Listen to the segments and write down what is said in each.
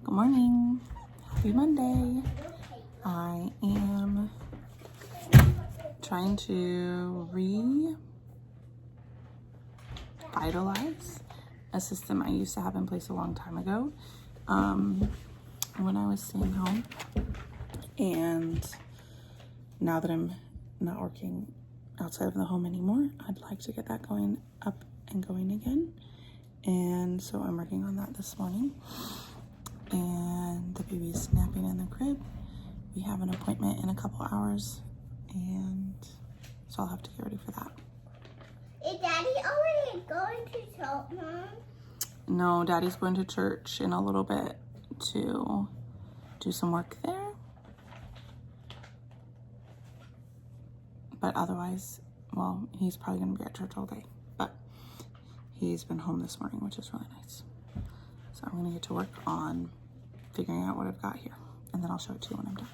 Good morning. Happy Monday. I am trying to revitalize a system I used to have in place a long time ago when I was staying home. And now that I'm not working outside of the home anymore, I'd like to get that going up and going again. And so I'm working on that this morning. And the baby's napping in the crib. We have an appointment in a couple hours, and so I'll have to get ready for that. Is Daddy already going to church, Mom? No, Daddy's going to church in a little bit to do some work there. But otherwise, well, he's probably going to be at church all day. But he's been home this morning, which is really nice. So I'm going to get to work on figuring out what I've got here, and then I'll show it to you when I'm done.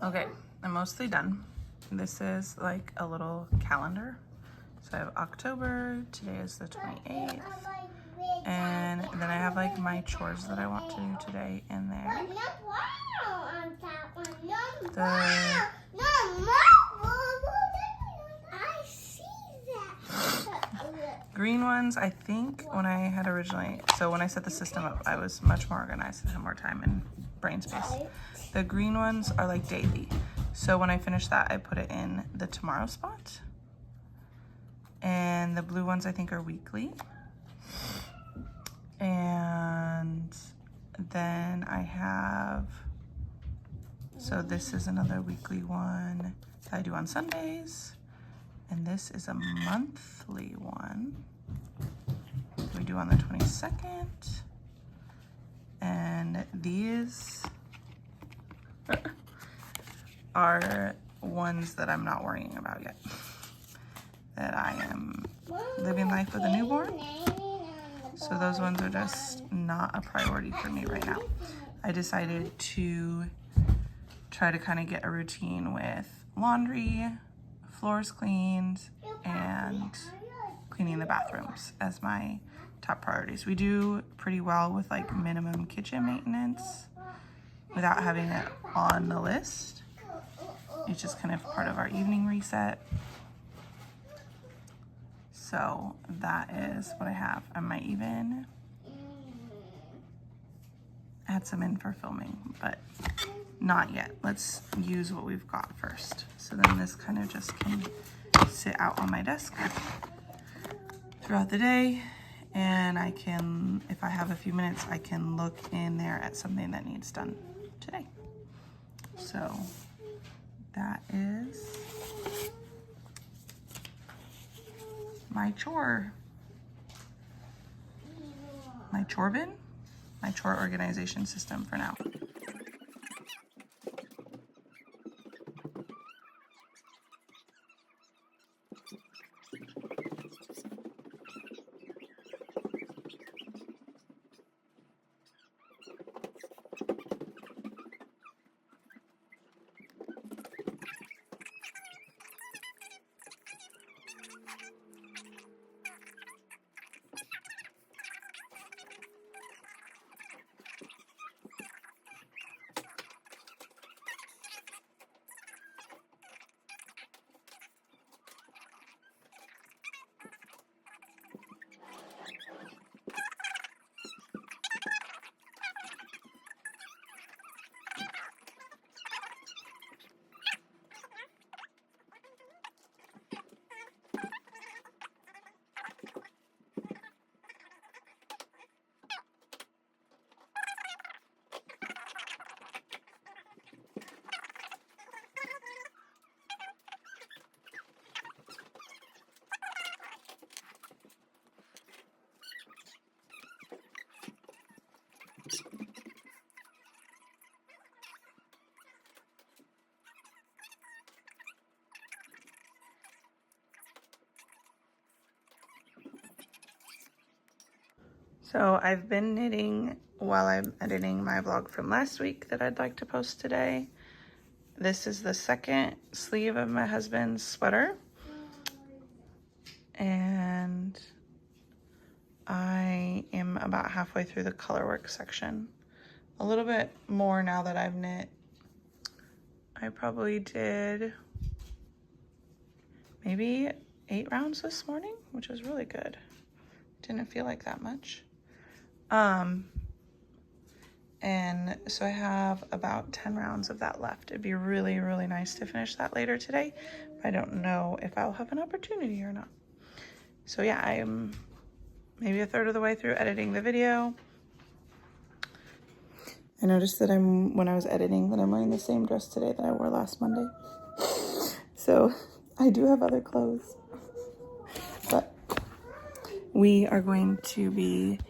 Okay, I'm mostly done. This is like a little calendar. So I have October, today is the 28th, and then I have like my chores that I want to do today in there. Green ones, I think when I had originally, so when I set the system up, I was much more organized and had more time and brain space. The green ones are like daily. So when I finish that, I put it in the tomorrow spot. And the blue ones I think are weekly. And then I have, so this is another weekly one that I do on Sundays. And this is a monthly one we do on the 22nd. And these are ones that I'm not worrying about yet. That I am living life with a newborn. So those ones are just not a priority for me right now. I decided to try to kind of get a routine with laundry, floors cleaned, and cleaning the bathrooms as my top priorities. We do pretty well with like minimum kitchen maintenance without having it on the list. It's just kind of part of our evening reset. So that is what I have. I might even add some in for filming, but not yet. Let's use what we've got first. So then this kind of just can sit out on my desk throughout the day. And I can, if I have a few minutes, I can look in there at something that needs done today. So that is my chore bin, my chore organization system for now. So I've been knitting while I'm editing my vlog from last week that I'd like to post today. This is the second sleeve of my husband's sweater. And I am about halfway through the colorwork section. A little bit more now that I've knit. I probably did maybe 8 rounds this morning, which was really good. Didn't feel like that much. And so I have about 10 rounds of that left. It'd be really, really nice to finish that later today. I don't know if I'll have an opportunity or not. So yeah, I'm maybe a third of the way through editing the video. I noticed that when I was editing, that I'm wearing the same dress today that I wore last Monday. So I do have other clothes, but we are going to be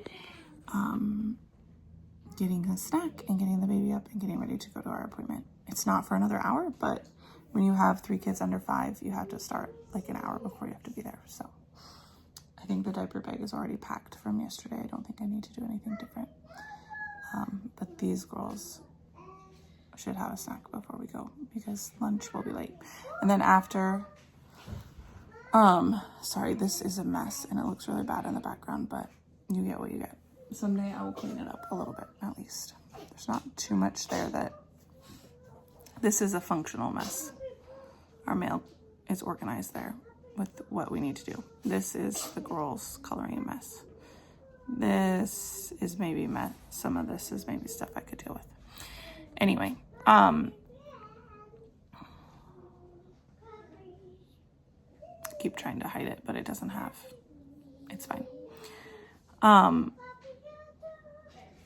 getting a snack and getting the baby up and getting ready to go to our appointment. It's not for another hour, but when you have 3 kids under 5, you have to start like an hour before you have to be there. So I think the diaper bag is already packed from yesterday. I don't think I need to do anything different. But these girls should have a snack before we go because lunch will be late. And then after, sorry, this is a mess and it looks really bad in the background, but you get what you get. Someday I will clean it up a little bit, at least. There's not too much there that, this is a functional mess. Our mail is organized there with what we need to do. This is the girls' coloring mess. This is maybe mess. Some of this is maybe stuff I could deal with. Anyway, keep trying to hide it, but it doesn't have, it's fine.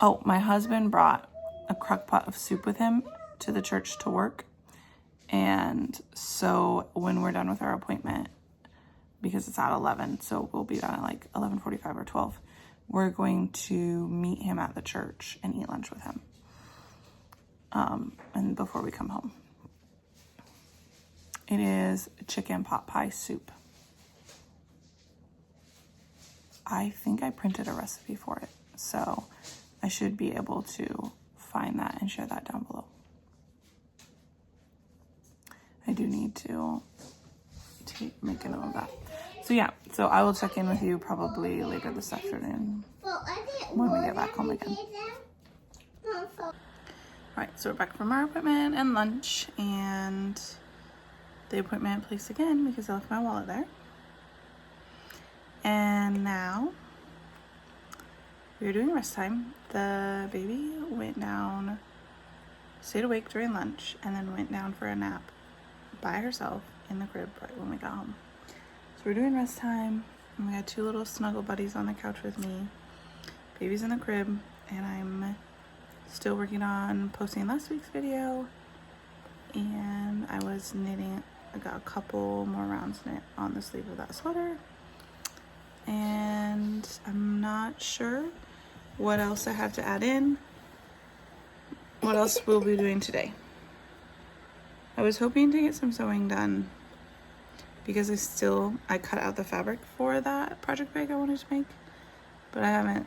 Oh, my husband brought a crock pot of soup with him to the church to work. And so when we're done with our appointment, because it's at 11, so we'll be done at like 11:45 or 12, we're going to meet him at the church and eat lunch with him. And before we come home. It is chicken pot pie soup. I think I printed a recipe for it, so I should be able to find that and share that down below. I do need to make a note of that. So yeah, so I will check in with you probably later this afternoon when we get back home again. All right, so we're back from our appointment and lunch and the appointment place again because I left my wallet there. And now we're doing rest time. The baby went down, stayed awake during lunch, and then went down for a nap by herself in the crib right when we got home. So we're doing rest time, and we got 2 little snuggle buddies on the couch with me. Baby's in the crib, and I'm still working on posting last week's video, and I was knitting. I got a couple more rounds knit on the sleeve of that sweater, and I'm not sure what else I have to add in, what else we'll be doing today. I was hoping to get some sewing done because I cut out the fabric for that project bag I wanted to make, but I haven't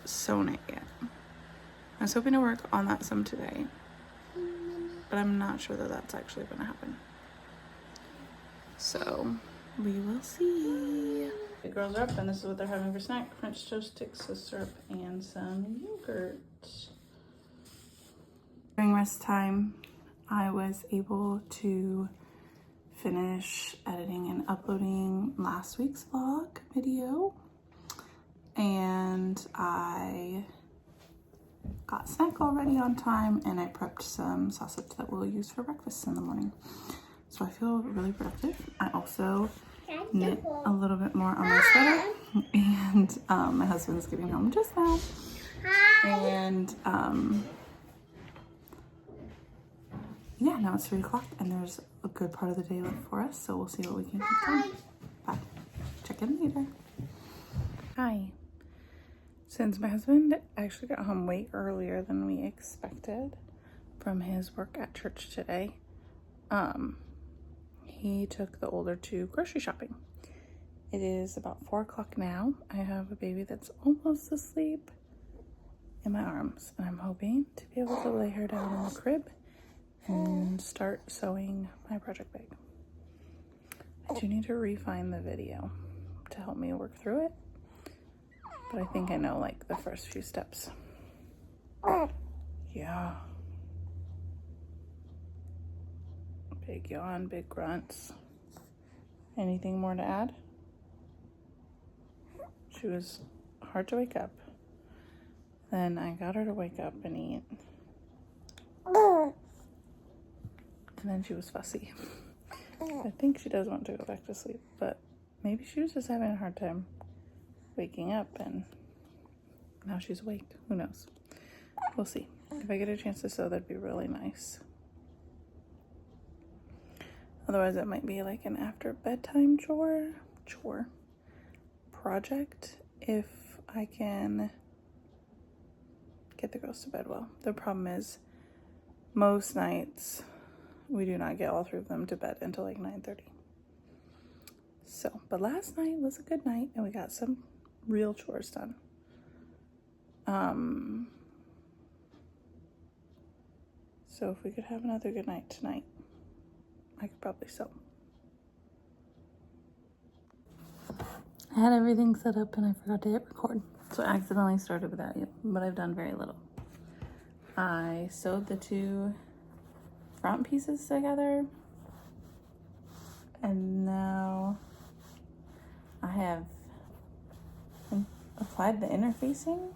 sewn it yet. I was hoping to work on that some today, but I'm not sure that that's actually going to happen. So we will see. The girls are up and this is what they're having for snack. French toast sticks with syrup and some yogurt. During rest time, I was able to finish editing and uploading last week's vlog video. And I got snack already on time and I prepped some sausage that we'll use for breakfast in the morning. So I feel really productive. I also knit a little bit more on my sweater and my husband's getting home just now. And yeah, now it's 3 o'clock and there's a good part of the day left for us, so we'll see what we can get done. Bye. Check in later. Hi. Since my husband actually got home way earlier than we expected from his work at church today, he took the older 2 grocery shopping. It is about 4 o'clock now. I have a baby that's almost asleep in my arms, and I'm hoping to be able to lay her down in the crib and start sewing my project bag. I do need to refine the video to help me work through it, but I think I know like the first few steps. Yeah. Big yawn, big grunts. Anything more to add? She was hard to wake up. Then I got her to wake up and eat. And then she was fussy. I think she does want to go back to sleep, but maybe she was just having a hard time waking up and now she's awake. Who knows? We'll see. If I get a chance to sew, that'd be really nice. Otherwise, it might be like an after bedtime project if I can get the girls to bed well. The problem is most nights we do not get all 3 of them to bed until like 9:30. So, but last night was a good night and we got some real chores done. So if we could have another good night tonight, I could probably sew. I had everything set up and I forgot to hit record. So I accidentally started without you, but I've done very little. I sewed the 2 front pieces together. And now I have applied the interfacing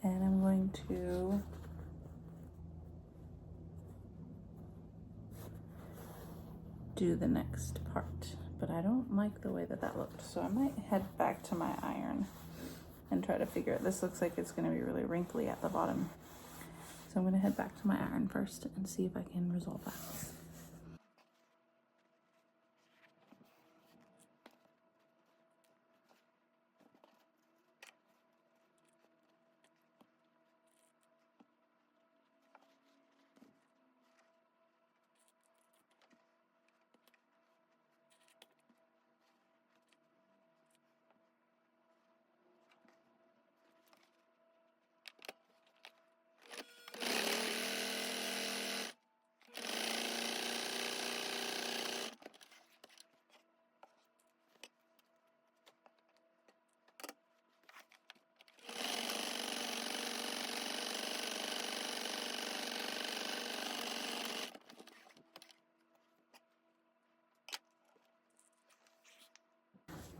and I'm going to do the next part, but I don't like the way that looked, so I might head back to my iron and try to figure it. This looks like it's going to be really wrinkly at the bottom, so I'm going to head back to my iron first and see if I can resolve that.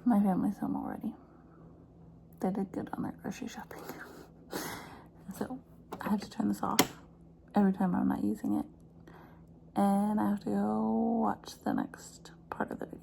My family's home already. They did good on their grocery shopping. So I had to turn this off every time I'm not using it. And I have to go watch the next part of the video.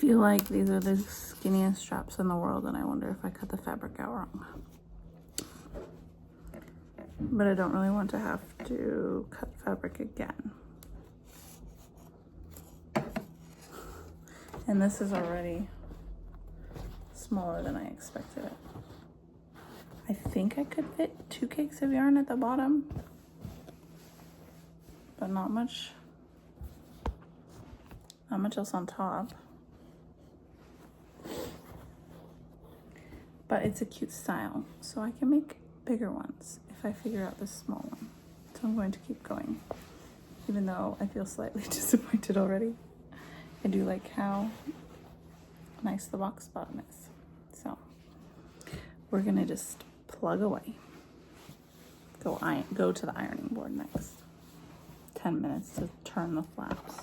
feel like these are the skinniest straps in the world, and I wonder if I cut the fabric out wrong. But I don't really want to have to cut fabric again. And this is already smaller than I expected it. I think I could fit 2 cakes of yarn at the bottom, but not much else on top. But it's a cute style, so I can make bigger ones if I figure out this small one. So I'm going to keep going, even though I feel slightly disappointed already. I do like how nice the box bottom is. So we're gonna just plug away. Go to the ironing board next. 10 minutes to turn the flaps.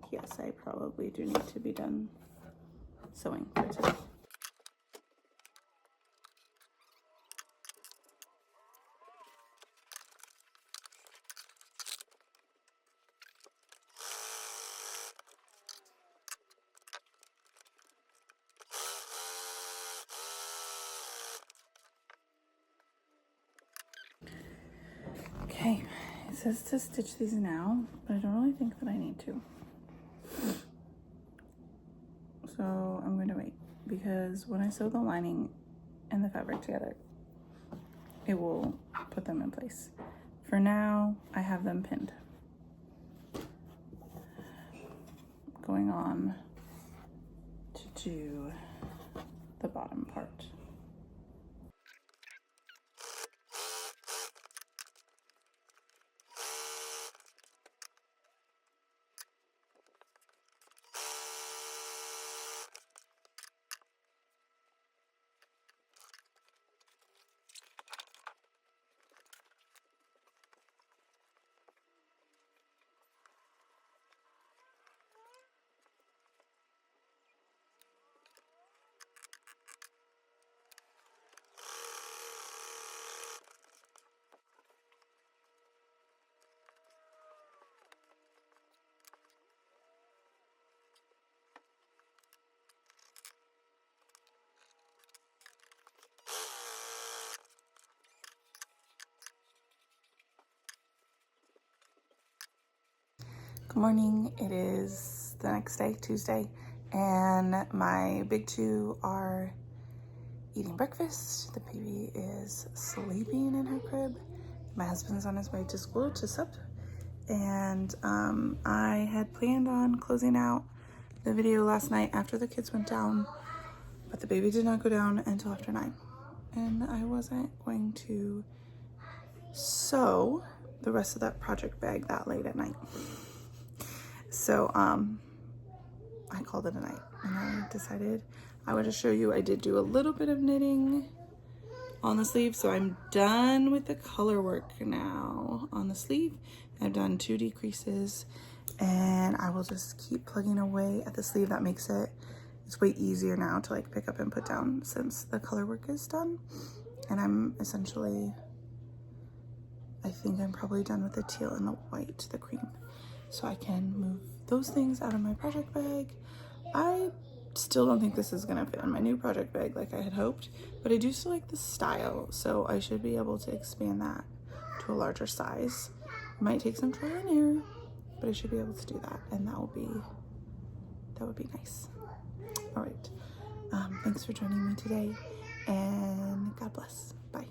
Yes, I probably do need to be done sewing for today. Okay, it says to stitch these now, but I don't really think that I need to. So I'm going to wait, because when I sew the lining and the fabric together, it will put them in place. For now, I have them pinned. Going on to do the bottom part. Good morning. It is the next day, Tuesday, and my big two are eating breakfast. The baby is sleeping in her crib. My husband's on his way to school to sup, and I had planned on closing out the video last night after the kids went down, but the baby did not go down until after 9, and I wasn't going to sew the rest of that project bag that late at night. So I called it a night, and I decided I would just show you. I did do a little bit of knitting on the sleeve, so I'm done with the color work now on the sleeve. I've done 2 decreases, and I will just keep plugging away at the sleeve. That makes it's way easier now to like pick up and put down since the color work is done. And I'm essentially, I think I'm probably done with the teal and the white, the cream. So I can move those things out of my project bag. I still don't think this is gonna fit in my new project bag like I had hoped, but I do still like the style, so I should be able to expand that to a larger size. It might take some trial and error, but I should be able to do that, and that would be nice. All right, thanks for joining me today, and God bless. Bye.